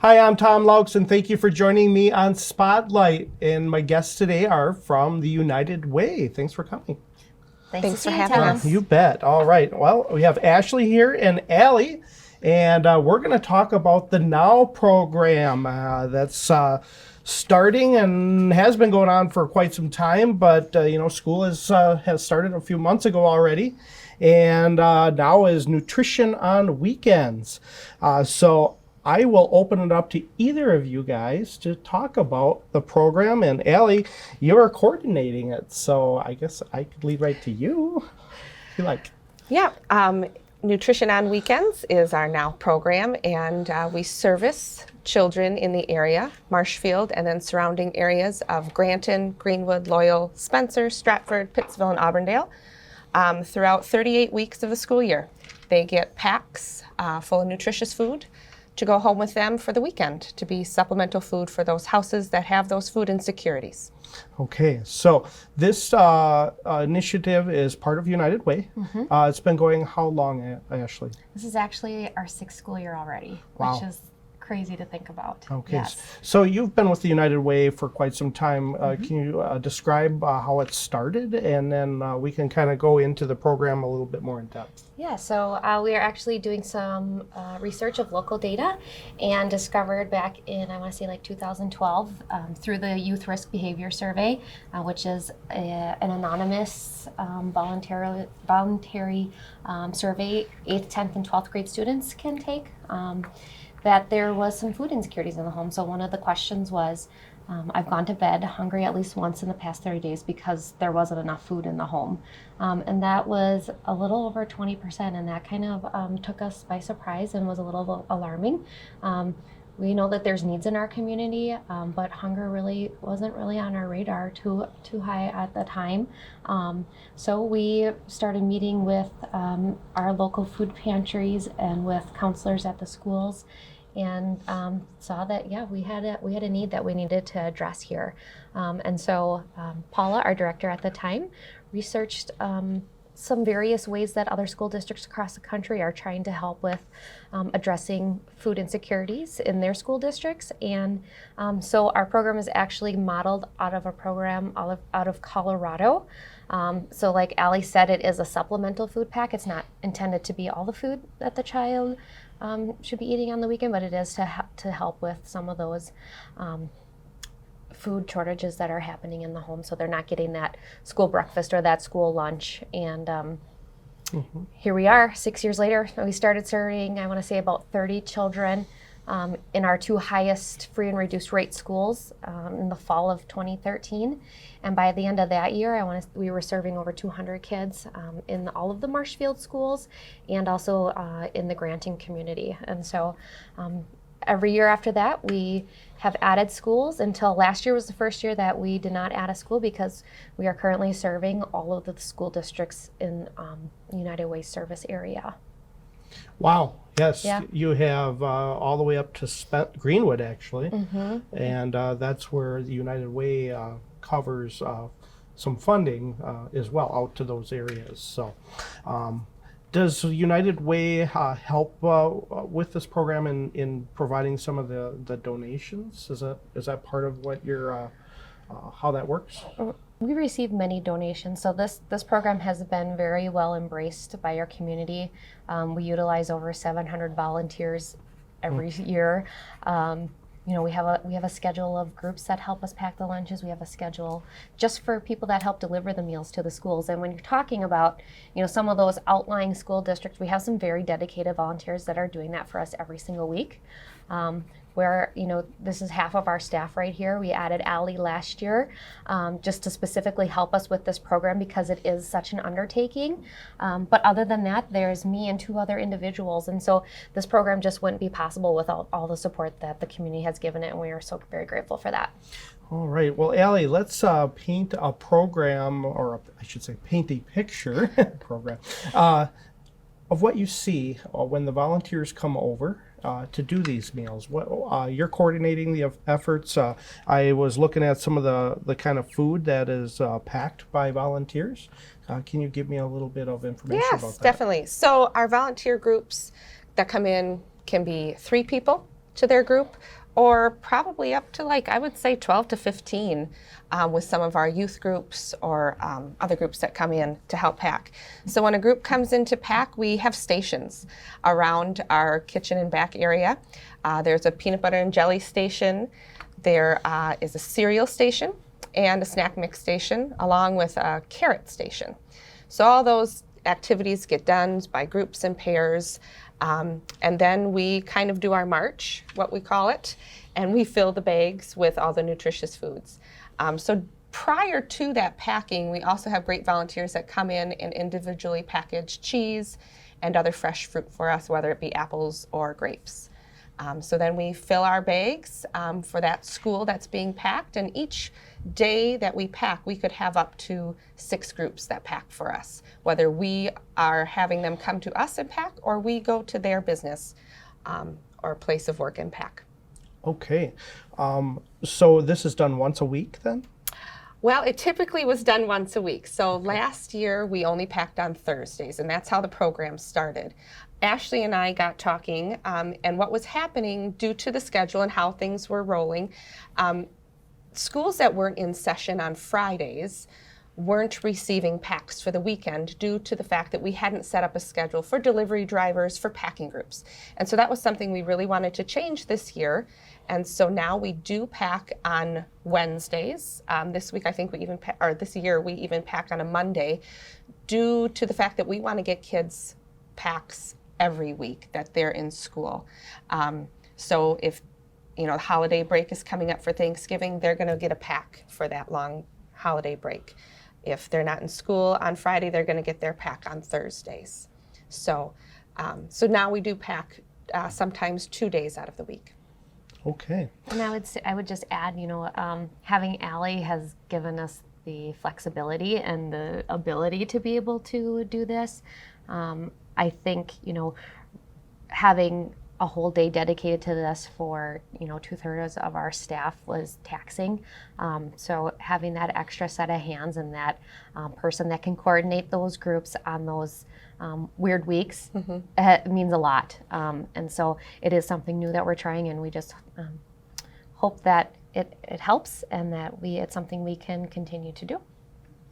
Hi, I'm Tom Laux, and thank you for joining me on Spotlight. And my guests today are from the United Way. Thanks for coming. Thanks to for see you, having Tom. us. You bet. All right. Well, we have Ashley here and Allie, and we're going to talk about the N.O.W program that's starting and has been going on for quite some time. But school has started a few months ago already, and now is nutrition on weekends. So I will open it up to either of you guys to talk about the program. And Allie, you're coordinating it, so I guess I could lead right to you, if you like. Yeah, Nutrition on Weekends is our N.O.W program, and we service children in the area, Marshfield, and then surrounding areas of Granton, Greenwood, Loyal, Spencer, Stratford, Pittsville, and Auburndale throughout 38 weeks of the school year. They get packs full of nutritious food to go home with them for the weekend to be supplemental food for those houses that have those food insecurities. Okay, so this initiative is part of United Way. It's been going how long, Ashley? This is actually our 6th school year already, Wow. which is crazy to think about. Okay, Yes. so you've been with the United Way for quite some time. Can you describe how it started, and then we can kind of go into the program a little bit more in depth? Yeah, so we are actually doing some research of local data and discovered back in, I want to say like 2012, through the Youth Risk Behavior Survey, which is an anonymous voluntary survey 8th, 10th, and 12th grade students can take, that there was some food insecurities in the home. So one of the questions was, I've gone to bed hungry at least once in the past 30 days because there wasn't enough food in the home. And that was a little over 20%, and that kind of took us by surprise and was a little alarming. We know that there's needs in our community, but hunger really wasn't really on our radar too high at the time. So we started meeting with our local food pantries and with counselors at the schools, and saw that we had a need that we needed to address here. And so Paula, our director at the time, researched some various ways that other school districts across the country are trying to help with addressing food insecurities in their school districts. And so our program is actually modeled out of a program out of Colorado. So like Allie said, it is a supplemental food pack. It's not intended to be all the food that the child should be eating on the weekend, but it is to help with some of those food shortages that are happening in the home, so they're not getting that school breakfast or that school lunch. And here we are 6 years later. We started serving, I want to say, about 30 children in our 2 highest free and reduced rate schools in the fall of 2013. And by the end of that year, we were serving over 200 kids in all of the Marshfield schools and also in the Granton community. And so every year after that, we have added schools until last year was the first year that we did not add a school, because we are currently serving all of the school districts in United Way service area. Wow. Yes, Yeah. you have all the way up to Greenwood, actually, and that's where the United Way covers some funding as well out to those areas. So does United Way help with this program in providing some of the donations? Is that part of what your how that works? We receive many donations, so this program has been very well embraced by our community. We utilize over 700 volunteers every year. We have a schedule of groups that help us pack the lunches. We have a schedule just for people that help deliver the meals to the schools. And when you're talking about, some of those outlying school districts, we have some very dedicated volunteers that are doing that for us every single week. Where, this is half of our staff right here. We added Allie last year just to specifically help us with this program because it is such an undertaking. But other than that, there's me and 2 other individuals. And so this program just wouldn't be possible without all the support that the community has given it. And we are so very grateful for that. All right. Well, Allie, let's paint a program, or I should say paint a picture program of what you see when the volunteers come over to do these meals. You're coordinating the efforts. I was looking at some of the kind of food that is packed by volunteers. Can you give me a little bit of information about that? Yes, definitely. So our volunteer groups that come in can be 3 people to their group, or probably up to, like, I would say 12 to 15 with some of our youth groups or other groups that come in to help pack. So when a group comes in to pack, we have stations around our kitchen and back area. There's a peanut butter and jelly station. There is a cereal station and a snack mix station, along with a carrot station. So all those activities get done by groups and pairs. And then we kind of do our march, what we call it, and we fill the bags with all the nutritious foods. So prior to that packing, we also have great volunteers that come in and individually package cheese and other fresh fruit for us, whether it be apples or grapes. So then we fill our bags for that school that's being packed, and each day that we pack, we could have up to 6 groups that pack for us, whether we are having them come to us and pack, or we go to their business or place of work and pack. Okay. So this is done once a week then? Well, it typically was done once a week. So last year we only packed on Thursdays, and that's how the program started. Ashley and I got talking, and what was happening due to the schedule and how things were rolling, schools that weren't in session on Fridays weren't receiving packs for the weekend due to the fact that we hadn't set up a schedule for delivery drivers for packing groups. And so that was something we really wanted to change this year. And so now we do pack on Wednesdays. This week, I think this year, we even packed on a Monday due to the fact that we want to get kids packs every week that they're in school. So if the holiday break is coming up for Thanksgiving, they're going to get a pack for that long holiday break. If they're not in school on Friday, they're going to get their pack on Thursdays. So now we do pack sometimes 2 days out of the week. Okay. And I would just add, having Allie has given us the flexibility and the ability to be able to do this. I think, having a whole day dedicated to this for 2/3 of our staff was taxing. So having that extra set of hands and that person that can coordinate those groups on those weird weeks means a lot. And so it is something new that we're trying, and we just hope that it helps and that it's something we can continue to do.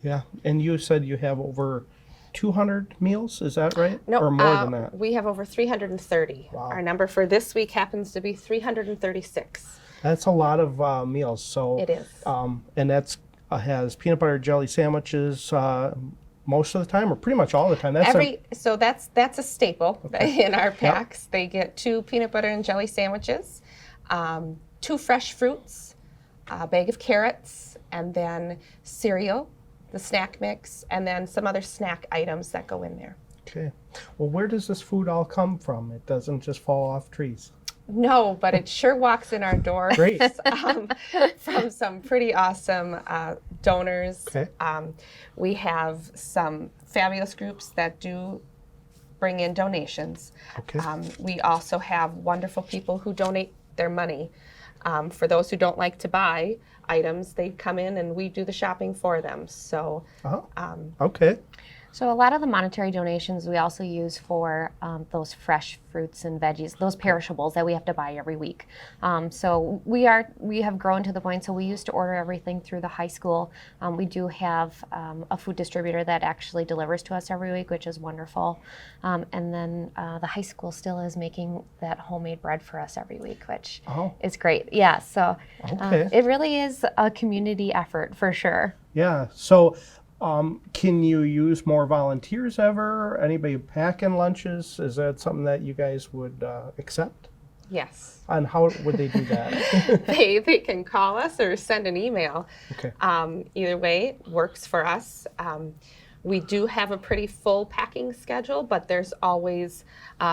Yeah, and you said you have over 200 meals, is that right? No, or more than that? We have over 330. Wow. Our number for this week happens to be 336. That's a lot of meals. So It is. And that's has peanut butter jelly sandwiches most of the time, or pretty much all the time. So that's a staple in our packs. Yep. They get 2 peanut butter and jelly sandwiches, 2 fresh fruits, a bag of carrots, and then cereal, the snack mix, and then some other snack items that go in there. Okay. Well, where does this food all come from? It doesn't just fall off trees. No, but it sure walks in our door. Great. From some pretty awesome donors. Okay. We have some fabulous groups that do bring in donations. Okay. We also have wonderful people who donate their money. For those who don't like to buy items, they come in and we do the shopping for them. So, okay. So a lot of the monetary donations we also use for those fresh fruits and veggies, those perishables that we have to buy every week. So we have grown to the point, so we used to order everything through the high school. We do have a food distributor that actually delivers to us every week, which is wonderful. And then the high school still is making that homemade bread for us every week, which is great. Yeah, so it really is a community effort for sure. Yeah, so can you use more volunteers ever? Anybody packing lunches? Is that something that you guys would accept? Yes. And how would they do that? They can call us or send an email. Okay. Either way works for us. We do have a pretty full packing schedule, but there's always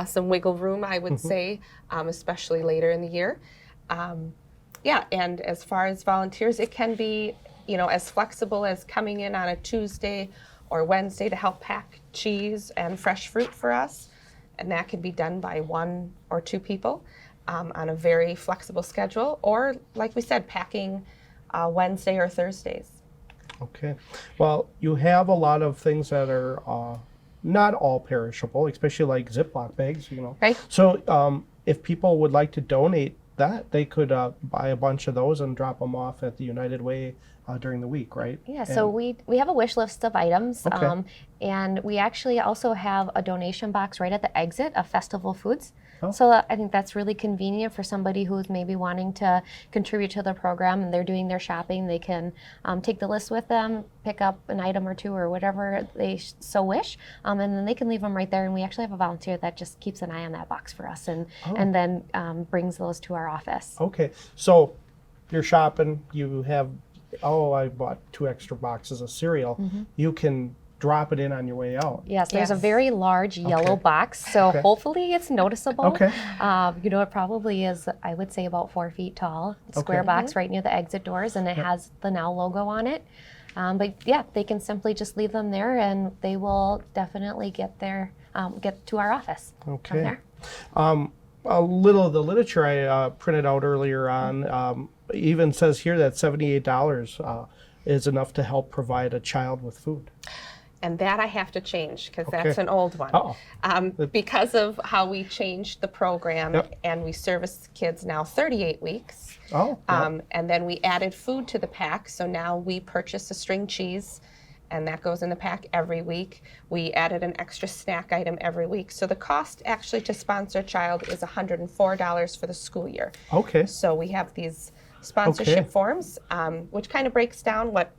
some wiggle room, I would say, especially later in the year. And as far as volunteers, it can be as flexible as coming in on a Tuesday or Wednesday to help pack cheese and fresh fruit for us. And that can be done by 1 or 2 people on a very flexible schedule. Or, like we said, packing Wednesday or Thursdays. Okay. Well, you have a lot of things that are not all perishable, especially like Ziploc bags, Right. So if people would like to donate that, they could buy a bunch of those and drop them off at the United Way during the week, right? Yeah, so we have a wish list of items, Okay. and we actually also have a donation box right at the exit of Festival Foods. Oh. So I think that's really convenient for somebody who's maybe wanting to contribute to the program and they're doing their shopping. They can take the list with them, pick up an item or two or whatever they so wish, and then they can leave them right there. And we actually have a volunteer that just keeps an eye on that box for us and then brings those to our office. Okay, so you're shopping, you have, I bought 2 extra boxes of cereal. You can drop it in on your way out. Yes, there's a Yes. very large yellow box, so hopefully it's noticeable. Okay. It probably is, I would say, about 4 feet tall. Square Okay. box right near the exit doors, and it has the N.O.W. logo on it. But yeah, they can simply just leave them there, and they will definitely get to our office from Okay. there. A little of the literature I printed out earlier on even says here that $78 is enough to help provide a child with food. And that I have to change because Okay. that's an old one. Uh-oh. Because of how we changed the program Yep. and we service kids now 38 weeks. Oh, yeah. And then we added food to the pack. So now we purchase a string cheese and that goes in the pack every week. We added an extra snack item every week. So the cost actually to sponsor a child is $104 for the school year. Okay. So we have these sponsorship Okay. forms, which kind of breaks down what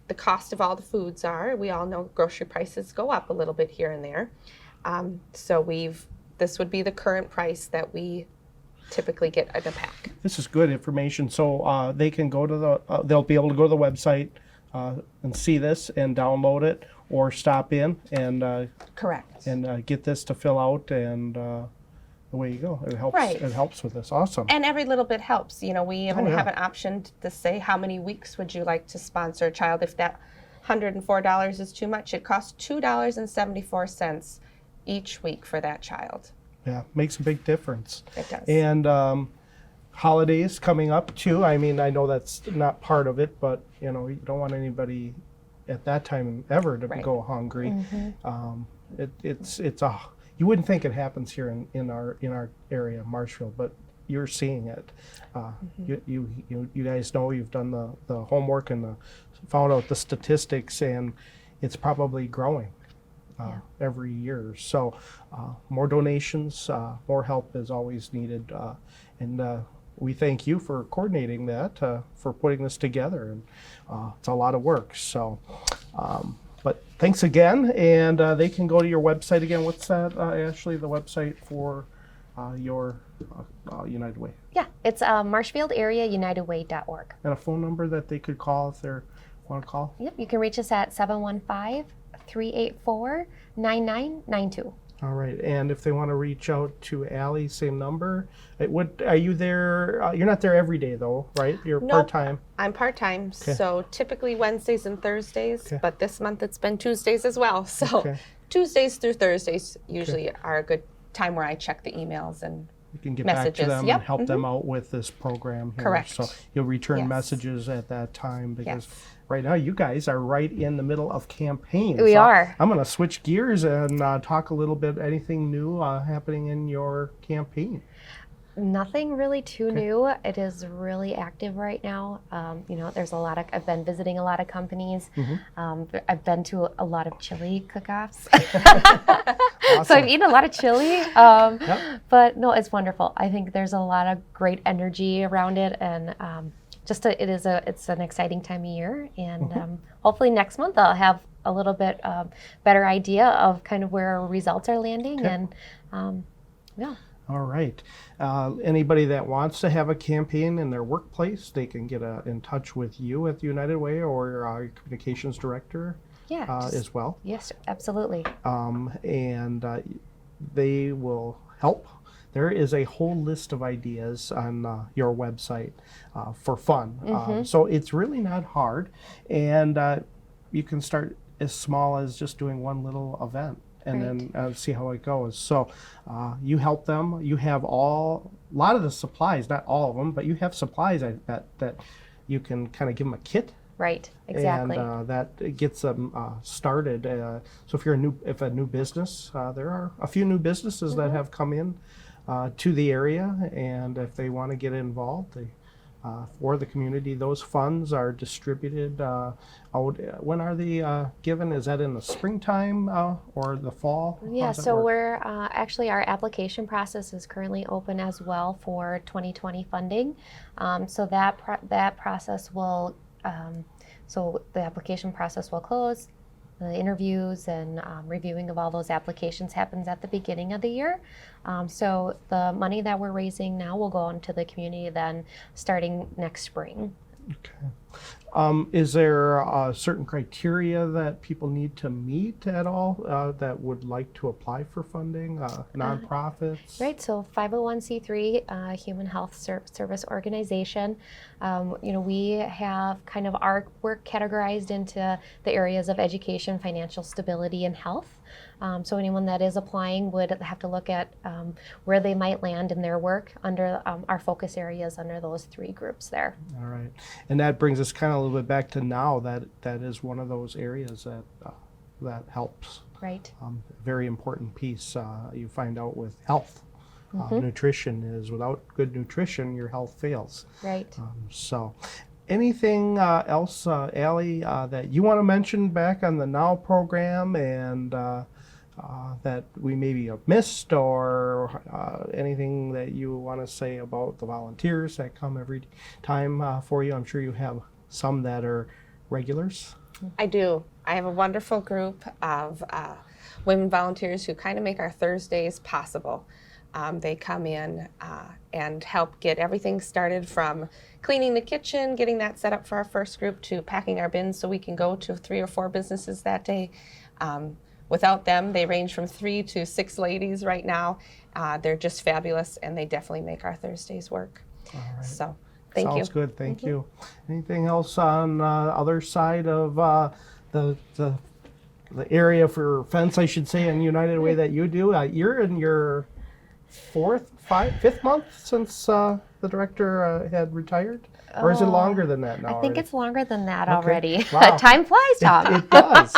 the cost of all the foods are. We all know grocery prices go up a little bit here and there. So this would be the current price that we typically get in a pack. This is good information. So they can go to they'll be able to go to the website and see this and download it, or stop in and Correct. get this to fill out, and away you go. It helps. Right. It helps with this. Awesome. And every little bit helps. We even yeah. have an option to say how many weeks would you like to sponsor a child. If that $104 is too much, it costs $2.74 each week for that child. Yeah, makes a big difference. It does. And holidays coming up too. I mean, I know that's not part of it, but you don't want anybody at that time ever to Right. go hungry. It's you wouldn't think it happens here in our area, Marshfield, but you're seeing it. You guys know, you've done the homework and found out the statistics, and it's probably growing every year. So more donations, more help is always needed, and we thank you for coordinating that, for putting this together, and it's a lot of work. So. But thanks again, and they can go to your website again. What's that, Ashley, the website for your United Way? Yeah, it's marshfieldareaunitedway.org. And a phone number that they could call if they want to call? Yep, you can reach us at 715-384-9992. All right, and if they want to reach out to Allie, same number. Are you there? You're not there every day, though, right? You're Nope. part-time. I'm part-time, so typically Wednesdays and Thursdays, but this month it's been Tuesdays as well. So Okay. Tuesdays through Thursdays usually are a good time where I check the emails and You can get back to messages. them Yep, and help them out with this program here. Correct. So you'll return Yes. messages at that time, because Yes. right now you guys are right in the middle of campaigns. We are. I'm going to switch gears and talk a little bit, anything new happening in your campaign. Nothing really too new. It is really active right now. There's I've been visiting a lot of companies. I've been to a lot of chili cook-offs. So I've eaten a lot of chili. But no, it's wonderful. I think there's a lot of great energy around it, and it's an exciting time of year. And hopefully next month I'll have a little bit better idea of kind of where our results are landing. Okay. And yeah. All right. Anybody that wants to have a campaign in their workplace, they can get in touch with you at the United Way, or our communications director as well. Yes, absolutely. And they will help. There is a whole list of ideas on your website for fun. So it's really not hard. And you can start as small as just doing one little event, and then see how it goes. So you help them. You have a lot of the supplies, not all of them, but you have supplies that you can kind of give them a kit. Right, exactly. And that gets them started. So if a new business, there are a few new businesses that have come in to the area, and if they want to get involved, for the community, those funds are distributed out. When are they given? Is that in the springtime or the fall? How Yeah, does that so work? we're actually our application process is currently open as well for 2020 funding. So that process will so the application process will close. The interviews and reviewing of all those applications happens at the beginning of the year. So the money that we're raising now will go into the community then starting next spring. Okay. Is there certain criteria that people need to meet at all that would like to apply for funding? Nonprofits? Right, so 501c3 human health service organization. We have kind of our work categorized into the areas of education, financial stability, and health. So anyone that is applying would have to look at where they might land in their work under our focus areas under those three groups there. All right. And that brings us kind of a little bit back to now. That is one of those areas that helps. Right. Very important piece you find out with health. Nutrition is, without good nutrition, your health fails. Right. So anything else, Allie, that you want to mention back on the N.O.W program and that we maybe have missed, or anything that you want to say about the volunteers that come every time for you? I'm sure you have some that are regulars. I do. I have a wonderful group of women volunteers who kind of make our Thursdays possible. They come in and help get everything started from cleaning the kitchen, getting that set up for our first group, to packing our bins so we can go to 3 or 4 businesses that day. Without them, they range from 3 to 6 ladies right now. They're just fabulous, and they definitely make our Thursdays work. All right. So thank you. Sounds good. Thank you. Anything else on other side of the area for fence, I should say, in United Way that you do? You're in your fifth month since the director had retired? Or is it longer than that now? I think it's longer than that Okay. already. Wow. Time flies, Tom. It does.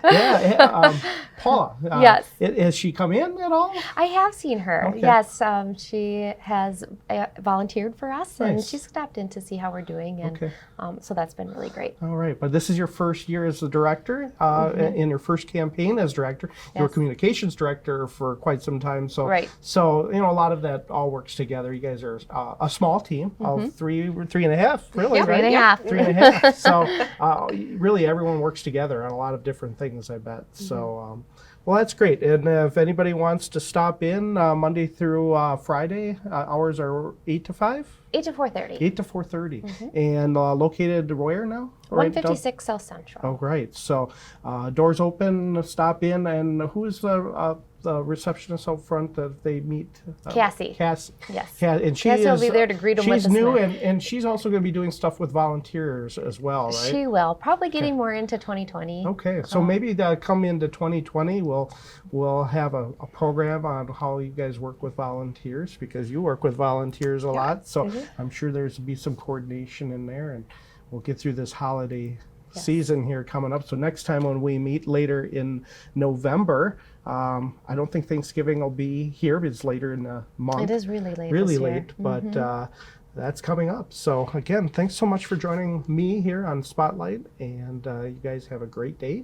Yeah. Paula, Yes. Has she come in at all? I have seen her. Okay. Yes, she has volunteered for us, and Nice. she's stopped in to see how we're doing, and Okay. so that's been really great. All right, but this is your first year as the director, in your first campaign as director. You were Yes. communications director for quite some time, so Right. So a lot of that all works together. You guys are a small team of three and a half, really, Yep. right? 3.5. 3.5. So really, everyone works together on a lot of different things, I bet. So. Well, that's great. And if anybody wants to stop in Monday through Friday, hours are 8 to 5? 8 to 4:30. 8 to 4:30. And located where now? Right down- 156 South Central. Oh, right. So doors open, stop in, and who's the receptionist out front that they meet? Cassie. Cassie. Yes. And she Cassie will is, be there to greet 'em with she's a new, snack. and she's also going to be doing stuff with volunteers as well, right? She will. Probably getting more into 2020. Okay, so maybe come into 2020, we'll have a program on how you guys work with volunteers, because you work with volunteers a lot. So I'm sure there's be some coordination in there, and we'll get through this holiday season here coming up. So next time when we meet later in November, I don't think Thanksgiving will be here. It's later in the month. It is really late. Really this year. late, but that's coming up. So again, thanks so much for joining me here on Spotlight, and you guys have a great day.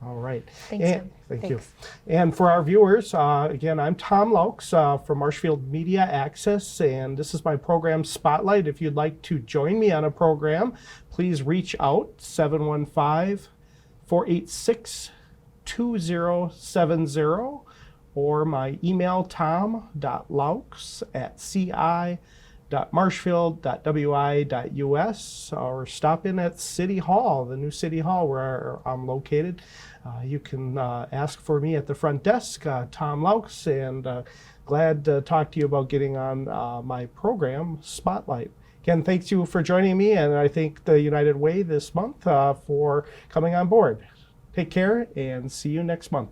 All right. Thanks, Tim. Thank you. And for our viewers, again, I'm Tom Laux from Marshfield Media Access, and this is my program Spotlight. If you'd like to join me on a program, please reach out, 715-486-2070, or my email, tom.laux@ci.marshfield.wi.us, or stop in at City Hall, the new City Hall where I'm located. You can ask for me at the front desk, Tom Laux, and glad to talk to you about getting on my program, Spotlight. Again, thanks you for joining me, and I thank the United Way this month for coming on board. Take care, and see you next month.